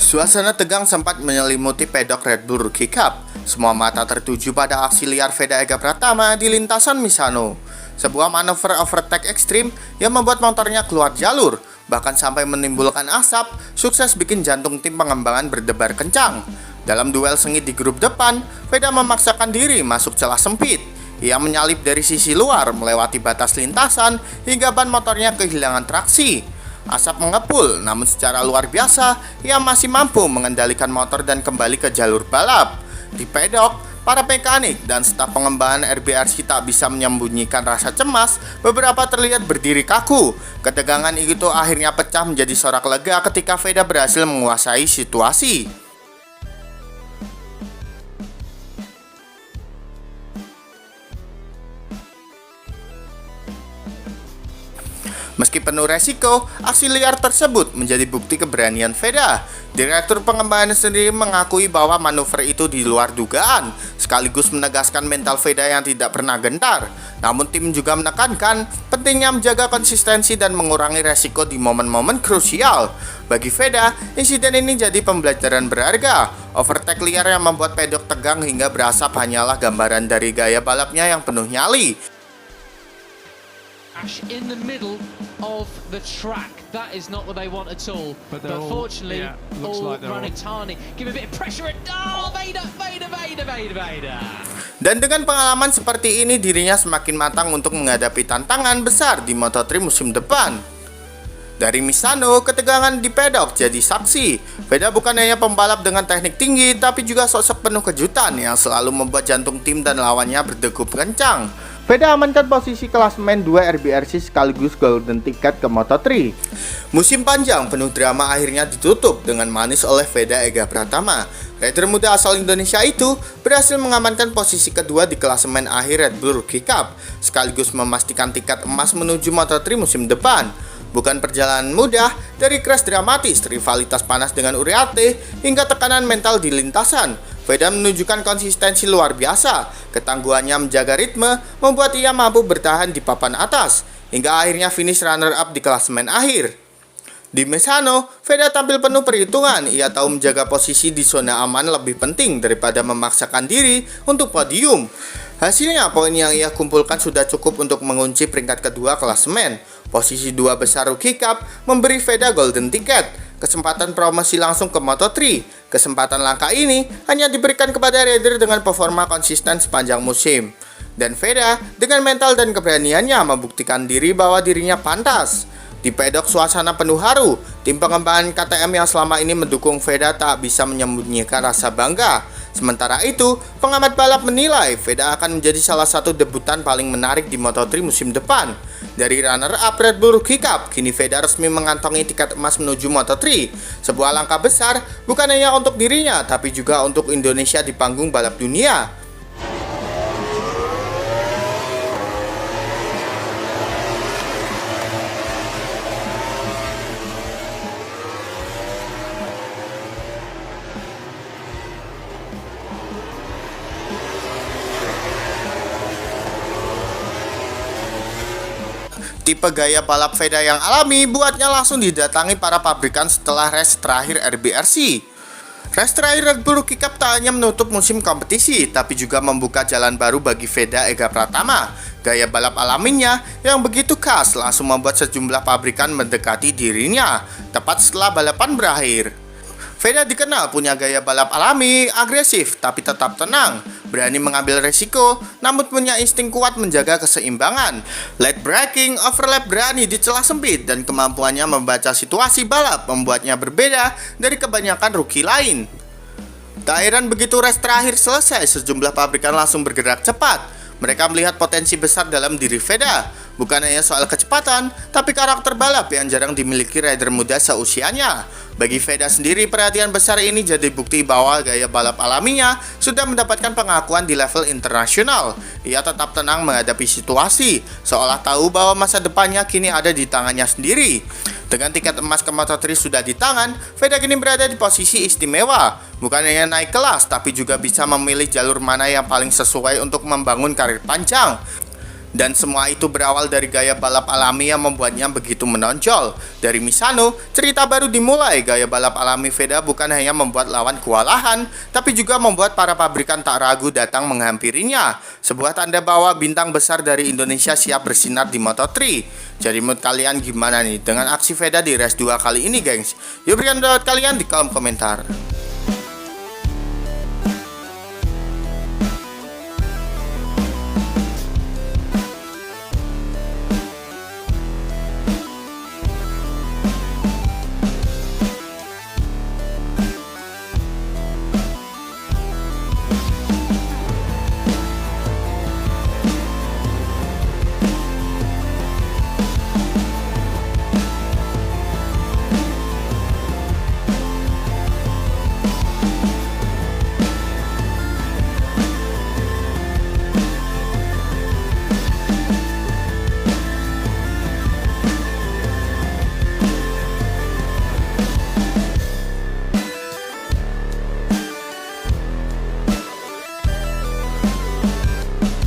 Suasana tegang sempat menyelimuti pedok Red Bull Rookie Cup. Semua mata tertuju pada aksi liar Veda Ega Pratama di lintasan Misano. Sebuah manuver overtake ekstrim yang membuat motornya keluar jalur, bahkan sampai menimbulkan asap, sukses bikin jantung tim pengembangan berdebar kencang. Dalam duel sengit di grup depan, Veda memaksakan diri masuk celah sempit. Ia menyalip dari sisi luar, melewati batas lintasan, hingga ban motornya kehilangan traksi. Asap mengepul, namun secara luar biasa, ia masih mampu mengendalikan motor dan kembali ke jalur balap. Di pedok, para mekanik dan staf pengembangan RBRC tak bisa menyembunyikan rasa cemas. Beberapa terlihat berdiri kaku. Ketegangan itu akhirnya pecah menjadi sorak lega ketika Veda berhasil menguasai situasi. Meski penuh resiko, aksi liar tersebut menjadi bukti keberanian Veda. Direktur pengembangan sendiri mengakui bahwa manuver itu di luar dugaan, sekaligus menegaskan mental Veda yang tidak pernah gentar. Namun tim juga menekankan pentingnya menjaga konsistensi dan mengurangi resiko di momen-momen krusial. Bagi Veda, insiden ini jadi pembelajaran berharga. Overtake liar yang membuat pedok tegang hingga berasap hanyalah gambaran dari gaya balapnya yang penuh nyali. In the middle of the track, that is not what they want at all. But fortunately, all running Tani. Give a bit of pressure at Vader. Dan dengan pengalaman seperti ini, dirinya semakin matang untuk menghadapi tantangan besar di Moto3 musim depan. Dari Misano, ketegangan di pedok jadi saksi. Veda bukan hanya pembalap dengan teknik tinggi, tapi juga sosok penuh kejutan yang selalu membuat jantung tim dan lawannya berdegup kencang. Veda amankan posisi klasemen 2 RBRC sekaligus golden ticket ke Moto3. Musim panjang penuh drama akhirnya ditutup dengan manis oleh Veda Ega Pratama. Rider muda asal Indonesia itu berhasil mengamankan posisi kedua di klasemen akhir Red Bull Rookie Cup, sekaligus memastikan tiket emas menuju Moto3 musim depan. Bukan perjalanan mudah, dari crash dramatis, rivalitas panas dengan Uriarte, hingga tekanan mental di lintasan. Veda menunjukkan konsistensi luar biasa. Ketangguhannya menjaga ritme membuat ia mampu bertahan di papan atas, hingga akhirnya finish runner-up di klasemen akhir. Di Misano, Veda tampil penuh perhitungan. Ia tahu menjaga posisi di zona aman lebih penting daripada memaksakan diri untuk podium. Hasilnya, poin yang ia kumpulkan sudah cukup untuk mengunci peringkat kedua klasemen. Posisi 2 besar Rookie Cup memberi Veda golden ticket, kesempatan promosi langsung ke Moto3. Kesempatan langka ini hanya diberikan kepada rider dengan performa konsisten sepanjang musim. Dan Veda dengan mental dan keberaniannya membuktikan diri bahwa dirinya pantas. Di pedok suasana penuh haru, tim pengembangan KTM yang selama ini mendukung Veda tak bisa menyembunyikan rasa bangga. Sementara itu, pengamat balap menilai Veda akan menjadi salah satu debutan paling menarik di Moto3 musim depan. Dari runner-up Red Bull Rookie Cup, kini Veda resmi mengantongi tiket emas menuju Moto3. Sebuah langkah besar, bukan hanya untuk dirinya, tapi juga untuk Indonesia di panggung balap dunia. Tipe gaya balap Veda yang alami buatnya langsung didatangi para pabrikan setelah race terakhir RBRC. Race terakhir Red Bull Rookie Cup tak hanya menutup musim kompetisi, tapi juga membuka jalan baru bagi Veda Ega Pratama. Gaya balap alaminya yang begitu khas langsung membuat sejumlah pabrikan mendekati dirinya, tepat setelah balapan berakhir. Veda dikenal punya gaya balap alami, agresif, tapi tetap tenang, berani mengambil resiko, namun punya insting kuat menjaga keseimbangan. Late braking, overlap berani di celah sempit, dan kemampuannya membaca situasi balap membuatnya berbeda dari kebanyakan rookie lain. Tak heran begitu race terakhir selesai, sejumlah pabrikan langsung bergerak cepat. Mereka melihat potensi besar dalam diri Veda. Bukan hanya soal kecepatan, tapi karakter balap yang jarang dimiliki rider muda seusianya. Bagi Veda sendiri, perhatian besar ini jadi bukti bahwa gaya balap alaminya sudah mendapatkan pengakuan di level internasional. Ia tetap tenang menghadapi situasi, seolah tahu bahwa masa depannya kini ada di tangannya sendiri. Dengan tiket emas ke Moto3 sudah di tangan, Veda kini berada di posisi istimewa. Bukan hanya naik kelas, tapi juga bisa memilih jalur mana yang paling sesuai untuk membangun karir panjang. Dan semua itu berawal dari gaya balap alami yang membuatnya begitu menonjol. Dari Misano, cerita baru dimulai. Gaya balap alami Veda bukan hanya membuat lawan kewalahan, tapi juga membuat para pabrikan tak ragu datang menghampirinya. Sebuah tanda bahwa bintang besar dari Indonesia siap bersinar di Moto3. Jadi menurut kalian gimana nih dengan aksi Veda di race 2 kali ini, gengs? Yuk berikan pendapat kalian di kolom komentar.